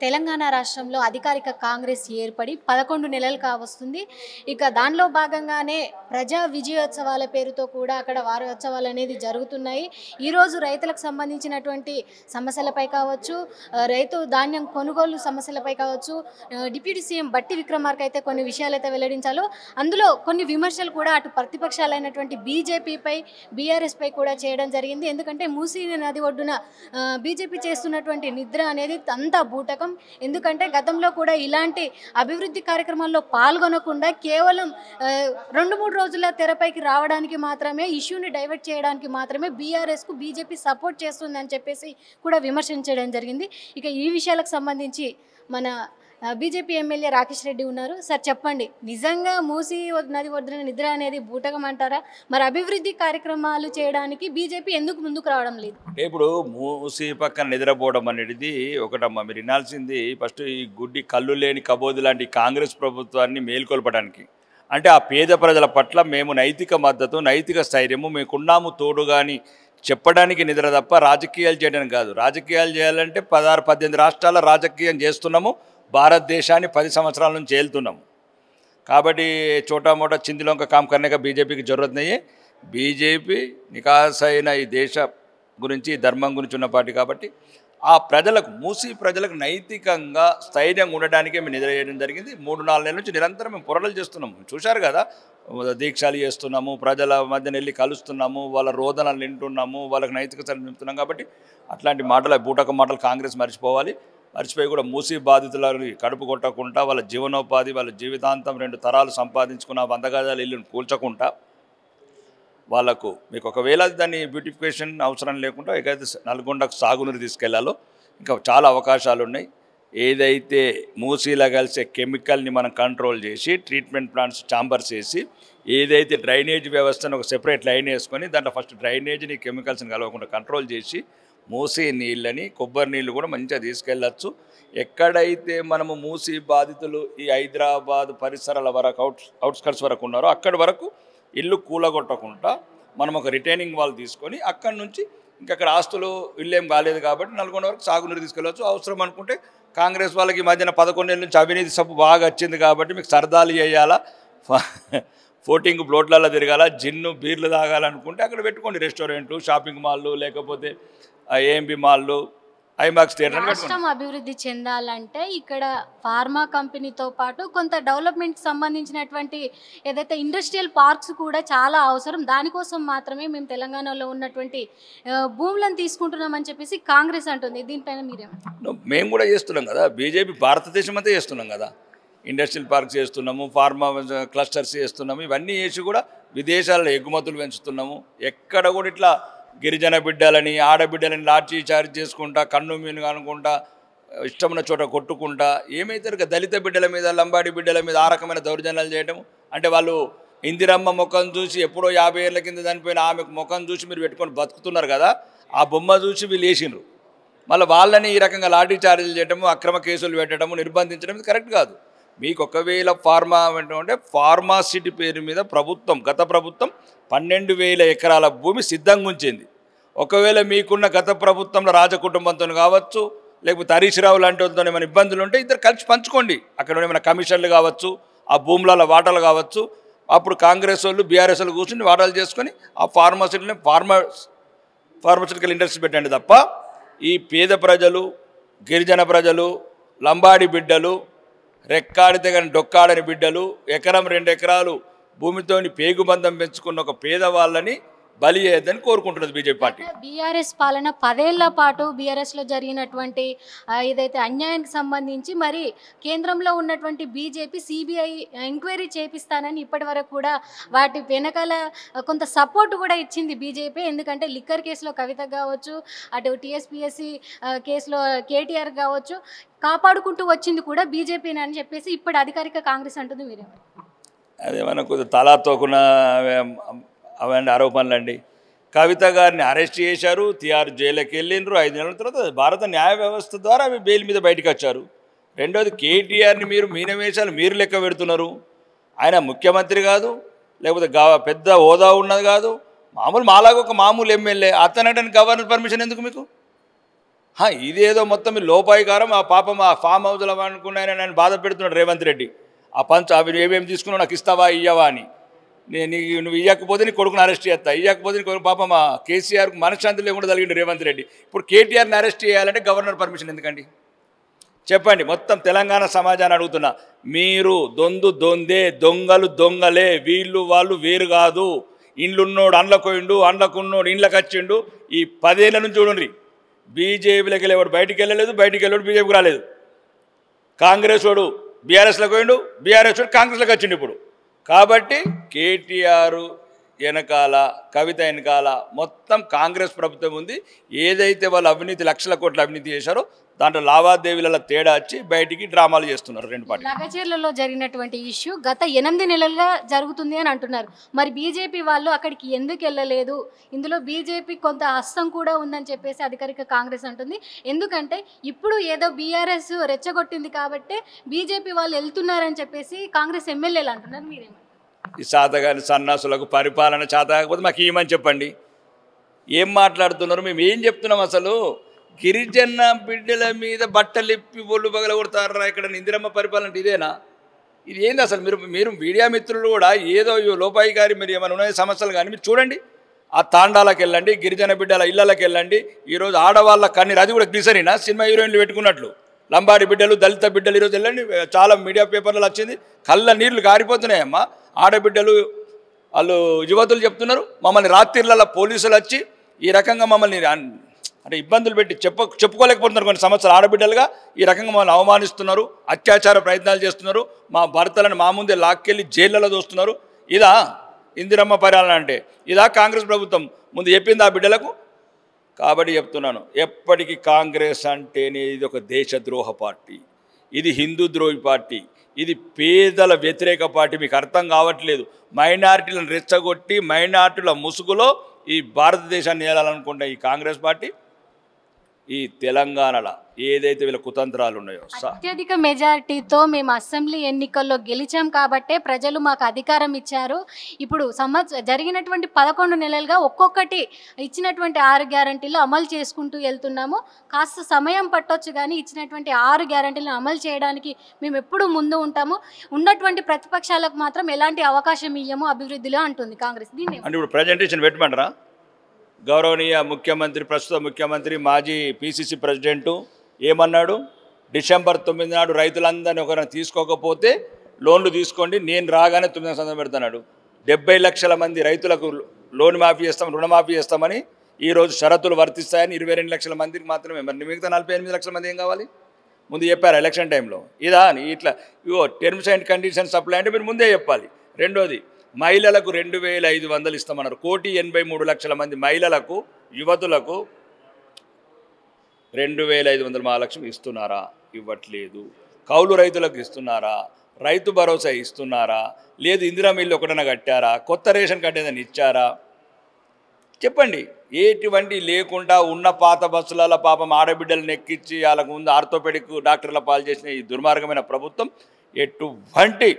తెలంగాణ రాష్ట్రంలో అధికారిక కాంగ్రెస్ ఏర్పడి 11 నెలలు కావస్తుంది. ఇక దానిలో భాగంగానే ప్రజా విజయోత్సవాల పేరుతో కూడా అక్కడ వారోత్సవాలు అనేది జరుగుతున్నాయి. ఈరోజు రైతులకు సంబంధించినటువంటి సమస్యలపై కావచ్చు, రైతు ధాన్యం కొనుగోలు సమస్యలపై కావచ్చు, డిప్యూటీ సీఎం బట్టి విక్రమార్క అయితే కొన్ని విషయాలైతే వెల్లడించాలో, అందులో కొన్ని విమర్శలు కూడా అటు ప్రతిపక్షాలైనటువంటి బీజేపీపై, బీఆర్ఎస్పై కూడా చేయడం జరిగింది. ఎందుకంటే మూసీ నది ఒడ్డున బీజేపీ చేస్తున్నటువంటి నిద్ర అనేది అంతా బూటకం. ఎందుకంటే గతంలో కూడా ఇలాంటి అభివృద్ధి కార్యక్రమాల్లో పాల్గొనకుండా కేవలం 2-3 రోజుల తెరపైకి రావడానికి మాత్రమే, ఇష్యూని డైవర్ట్ చేయడానికి మాత్రమే బీఆర్ఎస్కు బీజేపీ సపోర్ట్ చేస్తుందని చెప్పేసి కూడా విమర్శించడం జరిగింది. ఇక ఈ విషయాలకు సంబంధించి మన బీజేపీ ఎమ్మెల్యే రాకేష్ రెడ్డి ఉన్నారు. సార్ చెప్పండి, నిజంగా మూసీ నది ఒడ్డున నిద్ర అనేది బూటకం అంటారా? మరి అభివృద్ధి కార్యక్రమాలు చేయడానికి బీజేపీ ఎందుకు ముందుకు రావడం లేదు? ఇప్పుడు మూసి పక్కన నిద్రపోవడం అనేది ఒకటమ్మా. మీరు వినాల్సింది ఫస్ట్ ఈ గుడ్డి కళ్ళు లేని కబోది లాంటి కాంగ్రెస్ ప్రభుత్వాన్ని మేల్కొల్పడానికి. అంటే ఆ పేద ప్రజల పట్ల మేము నైతిక మద్దతు, నైతిక స్థైర్యము మేకున్నాము తోడు కానీ చెప్పడానికి నిద్ర తప్ప రాజకీయాలు చేయడానికి కాదు. రాజకీయాలు చేయాలంటే 16-18 రాష్ట్రాల రాజకీయం చేస్తున్నాము. భారతదేశాన్ని 10 సంవత్సరాల నుంచి ఏలుతున్నాము. కాబట్టి చోటా మోటా చిందిలోంక కామ్ కర్నేక బీజేపీకి జరూరత్ నయ్యే. బీజేపీ నికాసైన ఈ దేశ గురించి, ధర్మం గురించి ఉన్న పార్టీ. కాబట్టి ఆ ప్రజలకు, మూసీ ప్రజలకు నైతికంగా స్థైర్యంగా ఉండడానికే మేము నిద్ర చేయడం జరిగింది. 3-4 నెలల నుంచి నిరంతరం మేము పోరాటాలు చేస్తున్నాము. చూశారు కదా, దీక్షలు చేస్తున్నాము, ప్రజల మధ్యన వెళ్ళి కలుస్తున్నాము, వాళ్ళ రోదనలు వింటున్నాము, వాళ్ళకి నైతిక స్థైర్యం నింపుతున్నాం. కాబట్టి అట్లాంటి మాటలు, బూటక మాటలు కాంగ్రెస్ మర్చిపోవాలి. మర్చిపోయి కూడా మూసీ బాధితులని కడుపు కొట్టకుండా, వాళ్ళ జీవనోపాధి, వాళ్ళ జీవితాంతం 2 తరాలు సంపాదించుకున్న 100 గజాల ఇల్లును కూల్చకుండా, వాళ్ళకు మీకు ఒకవేళ దాన్ని బ్యూటిఫికేషన్ అవసరం లేకుండా ఏదైతే నల్గొండకు సాగునీరు తీసుకెళ్లాలో ఇంకా చాలా అవకాశాలు ఉన్నాయి. ఏదైతే మూసీలో కలిసే కెమికల్ని మనం కంట్రోల్ చేసి, ట్రీట్మెంట్ ప్లాంట్స్ ఛాంబర్స్ వేసి, ఏదైతే డ్రైనేజ్ వ్యవస్థను ఒక సెపరేట్ లైన్ వేసుకొని దాంట్లో ఫస్ట్ డ్రైనేజ్ని కెమికల్స్ని కలవకుండా కంట్రోల్ చేసి మూసీ నీళ్ళని, కొబ్బరి నీళ్ళు కూడా మంచిగా తీసుకెళ్ళచ్చు. ఎక్కడైతే మనము మూసీ బాధితులు ఈ హైదరాబాద్ పరిసరాల వరకు అవుట్స్కట్స్ వరకు ఉన్నారో అక్కడి వరకు ఇల్లు కూలగొట్టకుండా మనం ఒక రిటైనింగ్ వాల్ తీసుకొని అక్కడి నుంచి ఇంకక్కడ ఆస్తులు ఇల్లేం కాలేదు కాబట్టి నల్గొండ వరకు సాగునీరు తీసుకెళ్ళవచ్చు. అవసరం అనుకుంటే కాంగ్రెస్ వాళ్ళకి ఈ మధ్యన 11 ఏళ్ళ నుంచి అవినీతి సబ్బు బాగా వచ్చింది కాబట్టి మీకు సరదాలు చేయాలా, ఫోటింగ్ బ్లోట్లలో తిరగాల, జిన్ను బీర్లు తాగాలనుకుంటే అక్కడ పెట్టుకోండి. రెస్టారెంట్లు, షాపింగ్ మాల్లు, లేకపోతే ఏఎంబి మాల్లు, ఐమాక్స్ థియేటర్. రాష్ట్రం అభివృద్ధి చెందాలంటే ఇక్కడ ఫార్మా కంపెనీతో పాటు కొంత డెవలప్మెంట్ సంబంధించినటువంటి ఏదైతే ఇండస్ట్రియల్ పార్క్స్ కూడా చాలా అవసరం. దానికోసం మాత్రమే మేము తెలంగాణలో ఉన్నటువంటి భూములను తీసుకుంటున్నామని చెప్పేసి కాంగ్రెస్ అంటుంది. దీనిపైన మీరేమంటారు? మేము కూడా చేస్తున్నాం కదా, బీజేపీ భారతదేశం అంతా చేస్తున్నాం కదా. ఇండస్ట్రియల్ పార్క్స్ చేస్తున్నాము, ఫార్మా క్లస్టర్స్ చేస్తున్నాము. ఇవన్నీ చేసి కూడా విదేశాలలో ఎగుమతులు పెంచుతున్నాము. ఎక్కడ కూడా ఇట్లా గిరిజన బిడ్డలని, ఆడబిడ్డలని లాఠీ చార్జ్ చేసుకుంటా, కన్ను మీను అనుకుంటా, ఇష్టమైన చోట కొట్టుకుంటా, ఏమైతే దళిత బిడ్డల మీద, లంబాడి బిడ్డల మీద ఆ రకమైన దౌర్జన్యాలు చేయడం. అంటే వాళ్ళు ఇందిరమ్మ ముఖం చూసి ఎప్పుడో 50 ఏళ్ళ కింద చనిపోయిన ఆమె ముఖం చూసి మీరు పెట్టుకొని బతుకుతున్నారు కదా, ఆ బొమ్మ చూసి వీళ్ళు వేసిండ్రు. మళ్ళీ వాళ్ళని ఈ రకంగా లాఠీ చార్జీలు చేయడము, అక్రమ కేసులు పెట్టడము, నిర్బంధించడం ఇది కరెక్ట్ కాదు. మీకు ఒకవేళ ఫార్మా అంటే ఫార్మాసిటీ పేరు మీద ప్రభుత్వం, గత ప్రభుత్వం 12,000 ఎకరాల భూమి సిద్ధంగా ఉంచింది. ఒకవేళ మీకున్న గత ప్రభుత్వంలో రాజకుటుంబంతో కావచ్చు, లేకపోతే హరీష్ రావు లాంటి వాళ్ళతో ఏమైనా ఇబ్బందులు ఉంటే ఇద్దరు కలిసి పంచుకోండి. అక్కడ ఏమైనా కమిషన్లు కావచ్చు, ఆ భూములలో వాటాలు కావచ్చు. అప్పుడు కాంగ్రెస్ వాళ్ళు, బీఆర్ఎస్ వాళ్ళు కూర్చుని వాటాలు చేసుకొని ఆ ఫార్మాసిటికల్ ఇండస్ట్రీ పెట్టండి తప్ప ఈ పేద ప్రజలు, గిరిజన ప్రజలు, లంబాడి బిడ్డలు, రెక్కాడితే కానీ డొక్కాడని బిడ్డలు, ఎకరం 2 ఎకరాలు భూమితోని పేగుబంధం పెంచుకున్న ఒక పేదవాళ్ళని బలి చేయొద్దని కోరుకుంటున్నది బీజేపీ పార్టీ. బీఆర్ఎస్ పాలన 10 ఏళ్ల పాటు బీఆర్ఎస్లో జరిగినటువంటి ఏదైతే అన్యాయానికి సంబంధించి మరి కేంద్రంలో ఉన్నటువంటి బీజేపీ సిబిఐ ఎంక్వైరీ చేపిస్తానని ఇప్పటి వరకు కూడా వాటి వెనకాల కొంత సపోర్ట్ కూడా ఇచ్చింది బీజేపీ. ఎందుకంటే లిక్కర్ కేసులో కవిత కావచ్చు, అటు టీఎస్పీఎస్సీ కేసులో కేటీఆర్ కావచ్చు, కాపాడుకుంటూ వచ్చింది కూడా బీజేపీని అని చెప్పేసి ఇప్పుడు అధికారిక కాంగ్రెస్ అంటుంది. మీరేమో అదేమన్నా కొద్దిగా తలాతోకున్న అవన్నీ ఆరోపణలు అండి. కవిత గారిని అరెస్ట్ చేశారు, తిహార్ జైలుకి వెళ్ళిండ్రు. 5 నెలల తర్వాత భారత న్యాయ వ్యవస్థ ద్వారా అవి బెయిల్ మీద బయటకు వచ్చారు. రెండోది కేటీఆర్ని మీరు మీనవేశాలు మీరు లెక్క పెడుతున్నారు. ఆయన ముఖ్యమంత్రి కాదు, లేకపోతే పెద్ద హోదా ఉన్నది కాదు, మామూలు మాలాగా ఒక మామూలు ఎమ్మెల్యే. అతనడానికి గవర్నర్ పర్మిషన్ ఎందుకు మీకు? ఇదేదో మొత్తం ఈ లోపాయికారం ఆ పాపం ఆ ఫామ్ హౌస్లో అనుకున్నాయని నేను బాధ పెడుతున్నాడు రేవంత్ రెడ్డి. ఆ పంచ అవి ఏమేమి తీసుకున్నావు నాకు ఇస్తావా ఇయ్యవా అని. నువ్వు ఇవ్వకపోతే నీ కొడుకుని అరెస్ట్ చేస్తా, ఇవ్వకపోతే నీ కొడుకు పాపం మా కేసీఆర్కు మనశ్శాంతి లేకుండా జరిగిండు రేవంత్ రెడ్డి. ఇప్పుడు కేటీఆర్ని అరెస్ట్ చేయాలంటే గవర్నర్ పర్మిషన్ ఎందుకండి చెప్పండి? మొత్తం తెలంగాణ సమాజాన్ని అడుగుతున్నా, మీరు దొందే దొంగలు దొంగలే, వీళ్ళు వాళ్ళు వేరు కాదు. ఇండ్లున్నోడు అండ్లకోయిండు, అండ్లకున్నోడు ఇండ్లకు వచ్చిండు. ఈ 10 ఏళ్ళ నుంచి చూడండి, బీజేపీలోకి వెళ్ళేవాడు బయటికి వెళ్ళలేదు, బయటికి వెళ్ళాడు బీజేపీకి రాలేదు. కాంగ్రెస్ వాడు బీఆర్ఎస్లోకి పోయిండు, బీఆర్ఎస్ వాడు కాంగ్రెస్లోకి వచ్చిండు ఇప్పుడు. కాబట్టి కేటీఆర్ వెనకాల కవిత వెనకాల మొత్తం కాంగ్రెస్ ప్రభుత్వం ఉంది. ఏదైతే వాళ్ళు అవినీతి లక్షల కోట్ల అవినీతి చేశారో దాంట్లో లావాదేవీల తేడా వచ్చి బయటికి డ్రామాలు చేస్తున్నారు రెండు పార్టీలు. లగచర్లలో జరిగినటువంటి ఇష్యూ గత 8 నెలలుగా జరుగుతుంది అని అంటున్నారు. మరి బీజేపీ వాళ్ళు అక్కడికి ఎందుకు వెళ్ళలేదు? ఇందులో బీజేపీ కొంత హస్తం కూడా ఉందని చెప్పేసి అధికారిక కాంగ్రెస్ అంటుంది. ఎందుకంటే ఇప్పుడు ఏదో బీఆర్ఎస్ రెచ్చగొట్టింది కాబట్టి బీజేపీ వాళ్ళు వెళ్తున్నారని చెప్పేసి కాంగ్రెస్ ఎమ్మెల్యేలు అంటున్నారు. మీరేమో ఈ శాతగాని సన్నాసులకు పరిపాలన చేత కాకపోతే మాకు ఏమని చెప్పండి. ఏం మాట్లాడుతున్నారు? మేము ఏం చెప్తున్నాం? అసలు గిరిజన బిడ్డల మీద బట్టలిప్పి ఒళ్ళు పగల కొడతారా? ఇక్కడ ఇందిరమ్మ పరిపాలన అంటే ఇదేనా? ఇది ఏంది అసలు? మీరు మీడియా మిత్రులు కూడా ఏదో లోపాయి గారి మీరు ఏమైనా ఉన్నాయి సమస్యలు కానీ మీరు చూడండి. ఆ తాండాలకు వెళ్ళండి, గిరిజన బిడ్డల ఇళ్ళకి వెళ్ళండి. ఈరోజు ఆడవాళ్ళ కన్నీరు, అది కూడా గ్లిసరినా సినిమా హీరోయిన్లు పెట్టుకున్నట్లు లంబాడి బిడ్డలు దళిత బిడ్డలు ఈరోజు వెళ్ళండి, చాలా మీడియా పేపర్లలో వచ్చింది. కళ్ళ నీళ్లు కారిపోతున్నాయమ్మా. ఆడబిడ్డలు వాళ్ళు యువతులు చెప్తున్నారు, మమ్మల్ని రాత్రిళ్ళ పోలీసులు వచ్చి ఈ రకంగా మమ్మల్ని అంటే ఇబ్బందులు పెట్టి చెప్పుకోలేకపోతున్నారు. కొన్ని సంవత్సరాలు ఆడబిడ్డలుగా ఈ రకంగా మమ్మల్ని అవమానిస్తున్నారు, అత్యాచార ప్రయత్నాలు చేస్తున్నారు, మా భర్తలను మా ముందే లాక్కెళ్ళి జైళ్ళలో దోస్తున్నారు. ఇదా ఇందిరమ్మ పరిపాలన అంటే? ఇదా కాంగ్రెస్ ప్రభుత్వం ముందు చెప్పింది ఆ బిడ్డలకు? కాబట్టి చెప్తున్నాను, ఎప్పటికీ కాంగ్రెస్ అంటేనే ఇది ఒక దేశద్రోహ పార్టీ, ఇది హిందూ ద్రోహి పార్టీ, ఇది పేదల వ్యతిరేక పార్టీ. మీకు అర్థం కావట్లేదు. మైనారిటీలను రెచ్చగొట్టి మైనారిటీల ముసుగులో ఈ భారతదేశాన్ని ఏలాలనుకుంటే ఈ కాంగ్రెస్ పార్టీ ఈ తెలంగాణలో ఏదైతే వీళ్ళ కుతంత్రాలు ఉన్నాయో, అత్యధిక మెజారిటీతో మేము అసెంబ్లీ ఎన్నికల్లో గెలిచాం కాబట్టే ప్రజలు మాకు అధికారం ఇచ్చారు. ఇప్పుడు జరిగినటువంటి 11 నెలలుగా ఒక్కొక్కటి ఇచ్చినటువంటి 6 గ్యారంటీలు అమలు చేసుకుంటూ వెళ్తున్నాము. కాస్త సమయం పట్టొచ్చు కానీ ఇచ్చినటువంటి 6 గ్యారంటీలను అమలు చేయడానికి మేము ఎప్పుడూ ముందు ఉంటాము. ఉన్నటువంటి ప్రతిపక్షాలకు మాత్రం ఎలాంటి అవకాశం ఇయ్యము అభివృద్ధిలో అంటుంది కాంగ్రెస్. దీన్ని అంటే ఇప్పుడు ప్రజెంటేషన్ పెట్టమంటారా? గౌరవనీయ ముఖ్యమంత్రి, ప్రస్తుత ముఖ్యమంత్రి, మాజీ పిసిసి ప్రెసిడెంటు ఏమన్నాడు? డిసెంబర్ 9 నాడు రైతులందరినీ ఒకరిని తీసుకోకపోతే లోన్లు తీసుకోండి, నేను రాగానే 9 సంతకం పెడతాడు. 70 లక్షల మంది రైతులకు లోన్ మాఫీ చేస్తాం, రుణమాఫీ చేస్తామని ఈరోజు షరతులు వర్తిస్తాయని 22 లక్షల మందికి మాత్రమే. మరి మిగతా 48 లక్షల మంది ఏం కావాలి? ముందు చెప్పారు ఎలక్షన్ టైంలో. ఇదా ఇట్లా టర్మ్స్ అండ్ కండిషన్స్ అప్లై అంటే మీరు ముందే చెప్పాలి. రెండోది, మహిళలకు 2500 ఇస్తామన్నారు. 1,83,00,000 మంది మహిళలకు, యువతులకు 2500 మహాలక్ష్మి ఇస్తున్నారా? ఇవ్వట్లేదు. కౌలు రైతులకు ఇస్తున్నారా? రైతు భరోసా ఇస్తున్నారా? లేదు ఇందిరా మిల్లు ఒకటన కట్టారా? కొత్త రేషన్ కార్డు ఏదైనా ఇచ్చారా? చెప్పండి. ఎటువంటి లేకుండా ఉన్న పాత బస్సులలో పాపం ఆడబిడ్డలను ఎక్కించి వాళ్ళకు ముందు ఆర్థోపెడిక్ డాక్టర్ల పాలు చేసిన ఈ దుర్మార్గమైన ప్రభుత్వం ఎటువంటి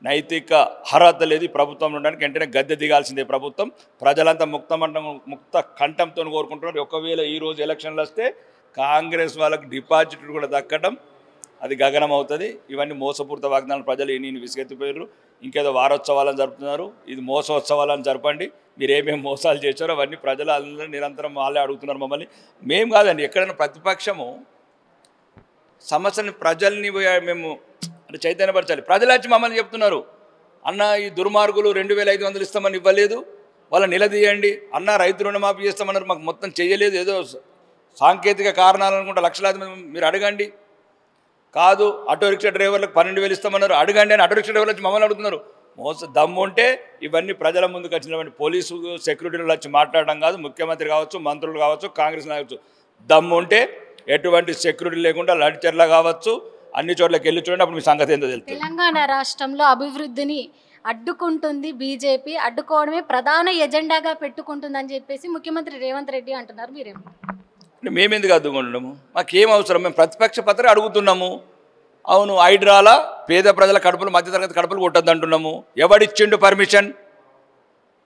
నైతిక అర్హత లేదు. ప్రభుత్వం ఉండడానికి వెంటనే గద్దె దిగాల్సిందే ప్రభుత్వం. ప్రజలంతా ముక్త కంఠంతో కోరుకుంటున్నారు. ఒకవేళ ఈరోజు ఎలక్షన్లు వస్తే కాంగ్రెస్ వాళ్ళకి డిపాజిట్లు కూడా దక్కడం అది గగనం అవుతుంది. ఇవన్నీ మోసపూరిత వాగ్దానాలు ప్రజలు నేను విసిగెత్తిపోయారు. ఇంకేదో వారోత్సవాలను జరుపుతున్నారు. ఇది మోసోత్సవాలను జరపండి. మీరు ఏమేమి మోసాలు చేశారో అవన్నీ ప్రజలు అందరూ నిరంతరం వాళ్ళే అడుగుతున్నారు మమ్మల్ని. మేము కాదండి, ఎక్కడైనా ప్రతిపక్షము సమస్యని ప్రజల్ని మేము అంటే చైతన్యపరచాలి. ప్రజలు వచ్చి మమ్మల్ని చెప్తున్నారు, అన్న ఈ దుర్మార్గులు 2500 ఇస్తామని ఇవ్వలేదు, వాళ్ళ నిలదీయండి. అన్న రైతు రుణమాఫీ చేస్తామన్నారు, మాకు మొత్తం చేయలేదు, ఏదో సాంకేతిక కారణాలు అనుకుంటా లక్షలాది మంది మీరు అడగండి. కాదు ఆటో రిక్షా డ్రైవర్లకు 12,000 ఇస్తామన్నారు, అడగండి అని ఆటో రిక్షా డ్రైవర్లు వచ్చి మమ్మల్ని అడుగుతున్నారు. దమ్ము ఉంటే ఇవన్నీ ప్రజల ముందుకు వచ్చినటువంటి పోలీసు సెక్యూరిటీలు వచ్చి మాట్లాడడం కాదు. ముఖ్యమంత్రి కావచ్చు, మంత్రులు కావచ్చు, కాంగ్రెస్ నాయకులు దమ్ము ఉంటే ఎటువంటి సెక్యూరిటీ లేకుండా లడిచర్ల కావచ్చు అన్ని చోట్లకి వెళ్ళి చూడండి, అప్పుడు మీ సంగతి ఏందో తెలుస్తుంది. తెలంగాణ రాష్ట్రంలో అభివృద్ధిని అడ్డుకుంటుంది బీజేపీ, అడ్డుకోవడమే ప్రధాన ఎజెండాగా పెట్టుకుంటుందని చెప్పేసి ముఖ్యమంత్రి రేవంత్ రెడ్డి అంటున్నారు. మీరేమో మేమెందుకు అడ్డుకుంటున్నాము? మాకేం అవసరం? మేము ప్రతిపక్ష పత్రం అడుగుతున్నాము. అవును, హైడ్రాల పేద ప్రజల కడుపులు, మధ్యతరగతి కడుపులు కొట్టద్దు అంటున్నాము. ఎవడిచ్చిండు పర్మిషన్?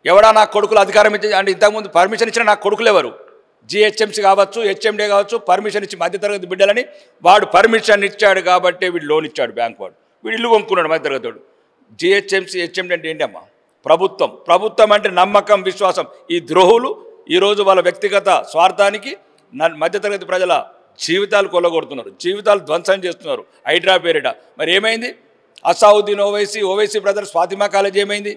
ఎవడా నా కొడుకులు అధికారం ఇచ్చి అంటే ఇంతకుముందు పర్మిషన్ ఇచ్చిన నా కొడుకులు ఎవరు? జిహెచ్ఎంసీ కావచ్చు, హెచ్ఎండే కావచ్చు, పర్మిషన్ ఇచ్చి మధ్యతరగతి బిడ్డలని వాడు పర్మిషన్ ఇచ్చాడు కాబట్టి వీడు లోన్ ఇచ్చాడు బ్యాంక్ వాడు, వీడు ఇల్లు కొనుక్కున్నాడు మధ్యతరగతి వాడు. జిహెచ్ఎంసీ హెచ్ఎండే అంటే ఏంటమ్మా? ప్రభుత్వం అంటే నమ్మకం, విశ్వాసం. ఈ ద్రోహులు ఈరోజు వాళ్ళ వ్యక్తిగత స్వార్థానికి మధ్యతరగతి ప్రజల జీవితాలు కొల్లగొడుతున్నారు, జీవితాలు ధ్వంసం చేస్తున్నారు హైడ్రా పేరిట. మరి ఏమైంది? అసావుద్దీన్ ఓవైసీ బ్రదర్స్ ఫాతిమా కాలేజ్ ఏమైంది?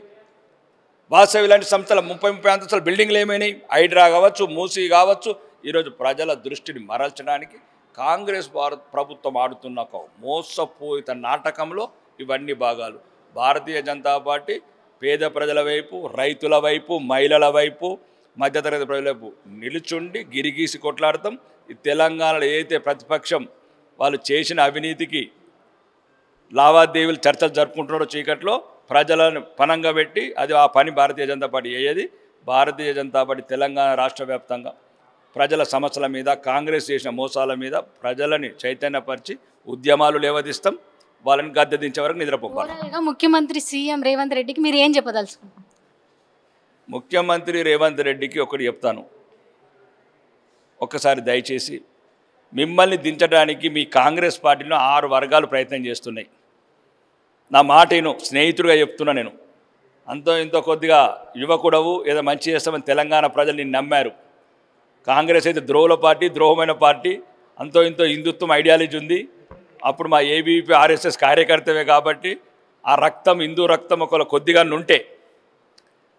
వాసవి లాంటి సంస్థల 30 అంతస్తుల బిల్డింగ్లు ఏమైనాయి? హైడ్రా కావచ్చు, మూసీ కావచ్చు. ఈరోజు ప్రజల దృష్టిని మరల్చడానికి కాంగ్రెస్ ప్రభుత్వం ఆడుతున్న ఒక మోసపోయిత నాటకంలో ఇవన్నీ భాగాలు. భారతీయ జనతా పార్టీ పేద ప్రజల వైపు, రైతుల వైపు, మహిళల వైపు, మధ్యతరగతి ప్రజల వైపు నిలుచుండి గిరిగీసి కొట్లాడతాం. ఈ తెలంగాణలో ఏదైతే ప్రతిపక్షం వాళ్ళు చేసిన అవినీతికి లావాదేవీలు చర్చలు జరుపుకుంటున్నారో చీకట్లో ప్రజలను పనంగా పెట్టి అది ఆ పని భారతీయ జనతా పార్టీ అయ్యేది. భారతీయ జనతా పార్టీ తెలంగాణ రాష్ట్ర వ్యాప్తంగా ప్రజల సమస్యల మీద, కాంగ్రెస్ చేసిన మోసాల మీద ప్రజలని చైతన్యపరిచి ఉద్యమాలు లేవదీస్తాం. వాళ్ళని గద్దె దించే వరకు నిద్రపోవాలి. ముఖ్యమంత్రి సీఎం రేవంత్ రెడ్డికి మీరు ఏం చెప్పదలుచుకుంటారు? ముఖ్యమంత్రి రేవంత్ రెడ్డికి ఒకటి చెప్తాను, ఒక్కసారి దయచేసి మిమ్మల్ని దించడానికి మీ కాంగ్రెస్ పార్టీలో 6 వర్గాలు ప్రయత్నం చేస్తున్నాయి. నా మాటను స్నేహితుడిగా చెప్తున్నా. నేను అంతో ఇంతో కొద్దిగా యువకుడవు, ఏదో మంచి చేస్తామని తెలంగాణ ప్రజలు నిన్ను నమ్మారు. కాంగ్రెస్ అయితే ద్రోహుల పార్టీ, ద్రోహమైన పార్టీ. అంతో ఇంతో హిందుత్వం ఐడియాలజీ ఉంది. అప్పుడు మా ఏబీవీపీ ఆర్ఎస్ఎస్ కార్యకర్తవే కాబట్టి ఆ రక్తం, హిందూ రక్తం ఒకవేళ కొద్దిగా ఉంటే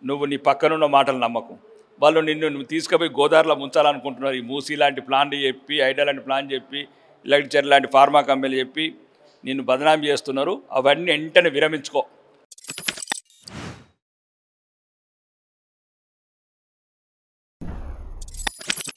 నువ్వు నీ పక్కనున్న మాటలు నమ్మకు. వాళ్ళు నువ్వు తీసుకుపోయి గోదావరిలో ముంచాలనుకుంటున్నారు. ఈ మూసీ లాంటి ప్లాన్లు చెప్పి, ఐడియా లాంటి ప్లాన్ చెప్పి, ఇలాంటి లాంటి ఫార్మా కంపెనీలు చెప్పి నిన్ను బదనాం చేస్తున్నారు. అవన్నీ వెంటనే విరమించుకో.